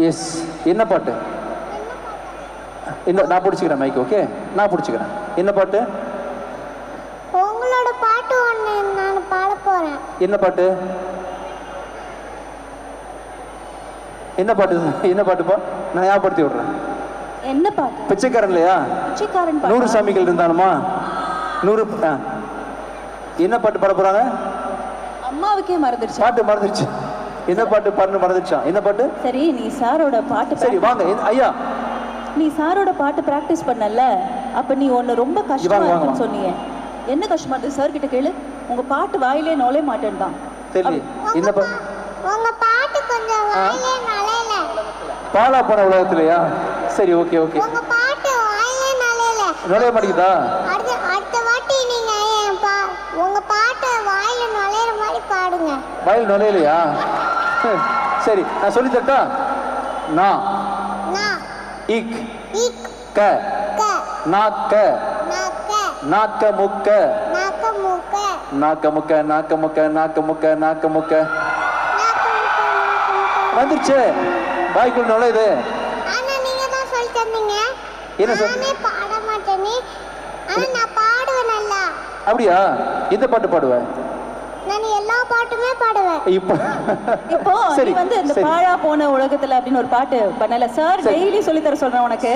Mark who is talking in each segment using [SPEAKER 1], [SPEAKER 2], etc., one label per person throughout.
[SPEAKER 1] S. என்ன பாட்டு? இன்னும் நான் பிடிச்சிக்கிறேன் மைக். ஓகே, நான் பிடிச்சிக்கிறேன். என்ன பாட்டு?
[SPEAKER 2] உங்களோட பாட்டு ஒன்று நான் பாட போறேன்.
[SPEAKER 1] என்ன பாட்டு? என்ன பாட்டு? என்ன பாட்டுப்பா? நான் ஞாபகப்படுத்தி விடுறேன்.
[SPEAKER 3] என்ன பாட்டு?
[SPEAKER 1] பிச்சைக்காரன் இல்லையா?
[SPEAKER 3] பிச்சைக்காரன்
[SPEAKER 1] 100 சாமிகள் இருந்தாலுமா 100. என்ன பாட்டு பாட போறாங்க?
[SPEAKER 3] அம்மாவுக்கே மறந்துருச்சு.
[SPEAKER 1] பாட்டு மறந்துருச்சு. என்ன பாட்டு பாடுன்னு மறந்துருச்சா? என்ன பாட்டு?
[SPEAKER 3] சரி, நீ சாரோட பாட்டு
[SPEAKER 1] சரி வாங்க ஐயா.
[SPEAKER 3] நீ சாரோட பாட்டு பிராக்டிஸ் பண்ணல, அப்ப நீ ஒன்னு ரொம்ப கஷ்டமா இருக்குன்னு சொன்னீங்க. என்ன கஷ்டமா இருக்கு? சார் கிட்ட கேளு. உங்க பாட்டு வாயிலே நுழைய மாட்டேன்னு தான்.
[SPEAKER 1] சரி, என்ன பாட்டு?
[SPEAKER 2] உங்க பாட்டு கொஞ்சம் வாயிலே நுழையல.
[SPEAKER 1] பாலா போன உலகத்திலயா? சரி, ஓகே ஓகே.
[SPEAKER 2] உங்க பாட்டு வாயிலே நுழையல.
[SPEAKER 1] நுழைய மாட்டேங்குதா?
[SPEAKER 2] அடுத்த வாட்டி நீங்க உங்க பாட்டு வாயில நுழையிற மாதிரி பாடுங்க.
[SPEAKER 1] வாயில் நுழையலையா? சரி, நான் சொல்லி தட்டா? நா இக்
[SPEAKER 2] இக்
[SPEAKER 1] க
[SPEAKER 2] க
[SPEAKER 1] நாக்க
[SPEAKER 2] நாக்க
[SPEAKER 1] நாக்க முக்க
[SPEAKER 2] நாக்க முக்க
[SPEAKER 1] நாக்க முக்க நாக்க முக்க நாக்க முக்க நாக்க முக்க. வந்துருச்சு, வாய்க்குள் நுழையுது.
[SPEAKER 2] ஆனா நீங்க தான் சொல்லி தந்தீங்க.
[SPEAKER 1] என்ன
[SPEAKER 2] நானே பாட மாட்டேனே. ஆனா நான் பாடுவேன் நல்லா.
[SPEAKER 1] அப்படியா? எந்த பாட்டு பாடுவேன்?
[SPEAKER 2] நான் எல்லா பாட்டுமே பாடுவேன்.
[SPEAKER 1] இப்போ
[SPEAKER 3] நீ வந்து இந்த பாழா போன உலகத்துல அப்படின்னு ஒரு பாட்டு பண்ணல. சார் டெய்லி சொல்லி தர சொல்றேன் உனக்கு.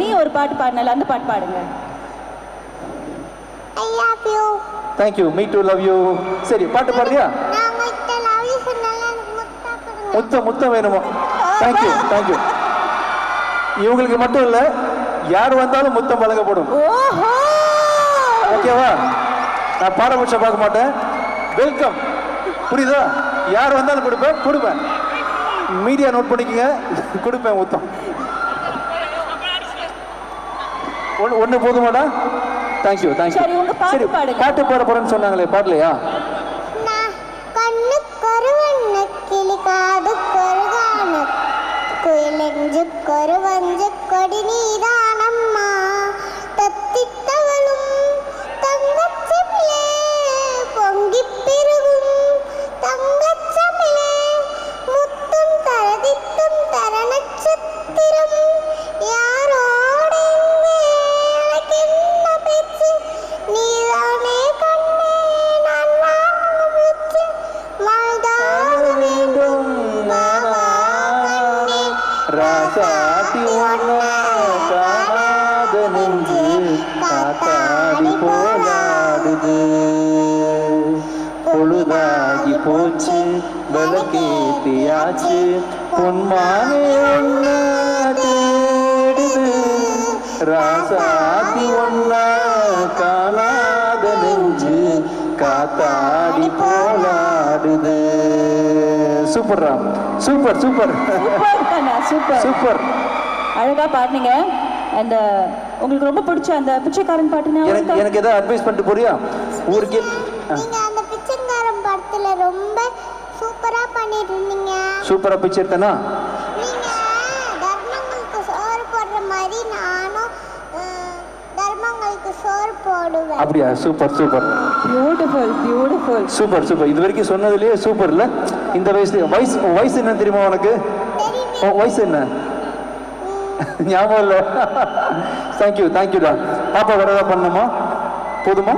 [SPEAKER 3] நீ ஒரு பாட்டு பாடுனல, அந்த பாட்டு பாடுங்க.
[SPEAKER 2] I love you.
[SPEAKER 1] Thank you. Me too love you. சரி, பாட்டு பாடுறியா?
[SPEAKER 2] நான் உங்ககிட்ட love you சொன்னல, எனக்கு முத்தம் கொடுங்க.
[SPEAKER 1] முத்தம் வேணுமா? Thank you. இவங்களுக்கு மட்டும் இல்ல, யார் வந்தாலும் முத்தம் வழங்கப்படும்.
[SPEAKER 3] ஓஹோ,
[SPEAKER 1] ஓகேவா? நான் பாரபட்சம் பார்க்க மாட்டேன். வெல்கம். புரியுதா? யார் வந்தாலும் கொடுப்பேன். மீடியா நோட் பண்ணிக்கங்க, கொடுப்பேன் முத்தம். ஒண்ணு போதுமாடா? தேங்க்யூ.
[SPEAKER 3] சரி, உங்க பாட்டு பாடுங்க.
[SPEAKER 1] பாட்டு பாட போறேன்னு சொன்னாங்களே, பாடலையா?
[SPEAKER 2] நான் கண்ணு கருவண்ண கிளி காது கருகான குயிலெஞ்சு கருவஞ்சு கொடி நீதானம்மா தத்தித்தவளும் தங்கச்சமிலே பொங்கி பெருகும் தங்கச்சமிலே முத்தும் தரதித்தும் தர நட்சத்திரம் யாரோட எனக்கு என்ன பேச்சு நீதானே கண்ணே நான் வாங்கும் மூச்சு வாழ்தாக வேண்டும் மாமா கண்ணே
[SPEAKER 1] ராசாத்தி ஒன்ன காணாத நெஞ்சு காத்தாடி போலாடுது பொழுதாகி போச்சு விளக்கேத்தியாச்சு பொன்மானே ஒன்ன தேடுது ராசாத்தி ஒன்ன காணாத நெஞ்சு காத்தாடி போலாடுது. சூப்பர்ரா, சூப்பர்.
[SPEAKER 3] அழகா பாடுனீங்க. அந்த உங்களுக்கு ரொம்ப பிடிச்ச அந்த பிச்சைக்காரன் பாட்டுனா
[SPEAKER 1] எனக்கு ஏதாவது அட்வைஸ் பண்ணிட்டு போறியா ஊருக்கு?
[SPEAKER 2] நீங்க அந்த பிச்சைக்காரன் படத்துல ரொம்ப சூப்பரா பண்ணிட்டு இருந்தீங்க.
[SPEAKER 1] சூப்பரா பிச்சை எடுத்தனா?
[SPEAKER 2] நீங்க தர்மங்களுக்கு சோறு போடுற மாதிரி நானும் தர்மங்களுக்கு சோறு போடுவேன்.
[SPEAKER 1] அப்படியா? சூப்பர்.
[SPEAKER 3] பியூட்டிஃபுல்.
[SPEAKER 1] சூப்பர். இது வரைக்கும் சொன்னதுலயே சூப்பர் இல்ல? இந்த வயசு என்ன தெரியுமா உனக்கு? வயசு என்ன ஞாபகம் இல்ல? தேங்க்யூடா. பாப்பா வரதா பண்ணணுமா? போதுமா?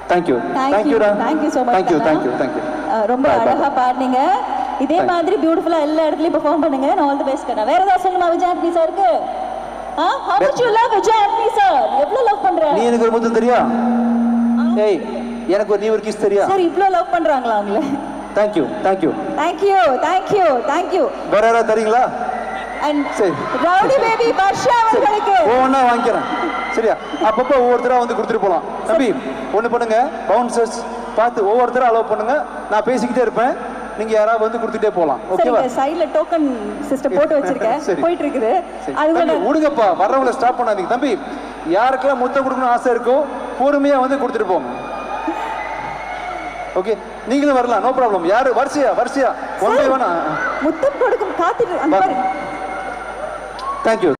[SPEAKER 1] தேங்க்யூடா.
[SPEAKER 3] ரொம்ப அழகா பாடுனீங்க. இதே மாதிரி பியூட்டிஃபுல்லா எல்லா இடத்துலயும் பெர்ஃபார்ம் பண்ணுங்க. ஆல் தி பெஸ்ட் கண்ணா. வேற ஏதாவது சொல்லுமா விஜய் ஆண்டனி சாருக்கு? how much you love Vijay Antony sir? எவ்வளவு லவ் பண்ற?
[SPEAKER 1] நீ எனக்கு ஒரு முத்தம் தெரியா? ஏய், எனக்கு ஒரு நீ ஒரு கிஸ் தெரியா?
[SPEAKER 3] சார் இவ்ளோ லவ் பண்றாங்களா அவங்கள?
[SPEAKER 1] தேங்க்யூ. வேற யாராவது தரீங்களா?
[SPEAKER 3] சரி, ரவுடி பேபி வர்ஷா அவர்களுக்கு
[SPEAKER 1] ஒவ்வொன்னா வாங்கிக்கிறேன். சரியா? அப்பப்போ ஒவ்வொருத்தரா வந்து கொடுத்துட்டு போலாம். தம்பி ஒண்ணு பண்ணுங்க, பவுன்சர்ஸ் பார்த்து ஒவ்வொருத்தரா அலோவ் பண்ணுங்க. நான் பேசிக்கிட்டே இருப்பேன், நீங்க யாராவது வந்து கொடுத்துட்டே போலாம். ஓகேவா?
[SPEAKER 3] சைடுல டோக்கன் சிஸ்டம் போட்டு வச்சிருக்கேன், போயிட்டு இருக்குது.
[SPEAKER 1] அது உடுங்கப்பா, வர்றவங்கள ஸ்டாப் பண்ணாதீங்க. தம்பி யாருக்கெல்லாம் முத்தம் கொடுக்கணும்னு ஆசை இருக்கோ பொறுமையா வந்து கொடுத்துட்டு போங்க. ஓகே, நீங்களும் வரலாம், நோ ப்ராப்ளம். யாரு வரிசையா ஒன் பை ஒன்
[SPEAKER 3] முத்தம் கொடுக்கும் காத்துட்டு.
[SPEAKER 1] தேங்க்யூ.